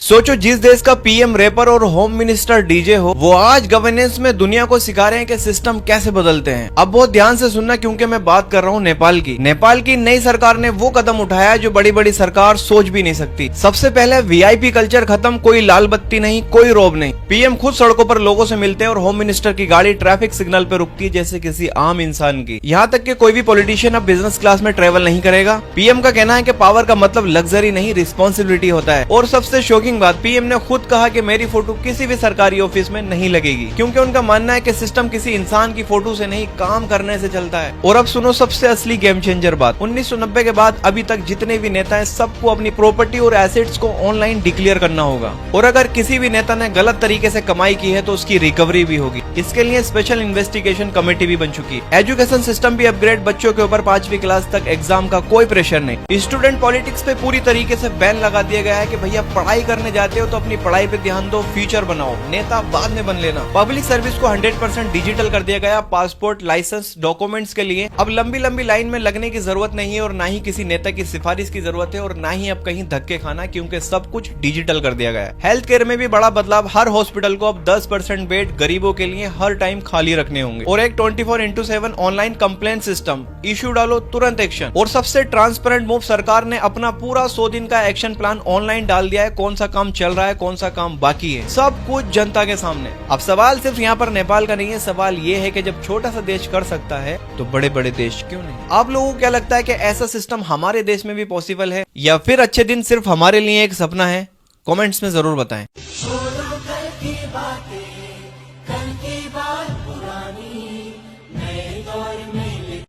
सोचो जिस देश का पीएम रैपर और होम मिनिस्टर डीजे हो, वो आज गवर्नेंस में दुनिया को सिखा रहे हैं कि सिस्टम कैसे बदलते हैं। अब बहुत ध्यान से सुनना क्योंकि मैं बात कर रहा हूँ नेपाल की। नेपाल की नई सरकार ने वो कदम उठाया जो बड़ी बड़ी सरकार सोच भी नहीं सकती। सबसे पहले वीआईपी कल्चर खत्म, कोई लाल बत्ती नहीं, कोई रोब नहीं। पीएम खुद सड़कों पर लोगों से मिलते हैं और होम मिनिस्टर की गाड़ी ट्रैफिक सिग्नल पे रुकती है जैसे किसी आम इंसान की। यहाँ तक कि कोई भी पॉलिटिशियन अब बिजनेस क्लास में ट्रेवल नहीं करेगा। पीएम का कहना है कि पावर का मतलब लग्जरी नहीं, रिस्पॉन्सिबिलिटी होता है। और सबसे शॉकिंग बात, पीएम ने खुद कहा कि मेरी फोटो किसी भी सरकारी ऑफिस में नहीं लगेगी, क्योंकि उनका मानना है कि सिस्टम किसी इंसान की फोटो से नहीं, काम करने से चलता है। और अब सुनो सबसे असली गेम चेंजर बात, 1990 के बाद अभी तक जितने भी नेता हैं सबको अपनी प्रॉपर्टी और एसेट्स को ऑनलाइन डिक्लेयर करना होगा। और अगर किसी भी नेता ने गलत तरीके से कमाई की है तो उसकी रिकवरी भी होगी। इसके लिए स्पेशल इन्वेस्टिगेशन कमेटी भी बन चुकी है। एजुकेशन सिस्टम भी अपग्रेड, बच्चों के ऊपर 5वीं क्लास तक एग्जाम का कोई प्रेशर नहीं। स्टूडेंट पॉलिटिक्स पे पूरी तरीके से बैन लगा दिया गया है कि भैया पढ़ाई करने जाते हो तो अपनी पढ़ाई पे ध्यान दो, फ्यूचर बनाओ, नेता बाद में बन लेना। पब्लिक सर्विस को 100% डिजिटल कर दिया गया। पासपोर्ट, लाइसेंस, डॉक्यूमेंट्स के लिए अब लंबी लंबी लाइन में लगने की जरूरत नहीं है और ना ही किसी नेता की सिफारिश की जरूरत है और ना ही अब कहीं धक्के खाना, क्योंकि सब कुछ डिजिटल कर दिया गया है। हेल्थ केयर में भी बड़ा बदलाव, हर हॉस्पिटल को अब 10% बेड गरीबों के लिए हर टाइम खाली रखने होंगे। और एक 24/7 ऑनलाइन कंप्लेंट सिस्टम, इश्यू डालो तुरंत एक्शन। और सबसे ट्रांसपेरेंट मूव, सरकार ने अपना पूरा 100 दिन का एक्शन प्लान ऑनलाइन डाल दिया है। कौन सा काम चल रहा है, कौन सा काम बाकी है, सब कुछ जनता के सामने। अब सवाल सिर्फ यहाँ पर नेपाल का नहीं है, सवाल ये है कि जब छोटा सा देश कर सकता है तो बड़े बड़े देश क्यों नहीं। आप लोगों को क्या लगता है कि ऐसा सिस्टम हमारे देश में भी पॉसिबल है, या फिर अच्छे दिन सिर्फ हमारे लिए एक सपना है? कमेंट्स में जरूर बताएं।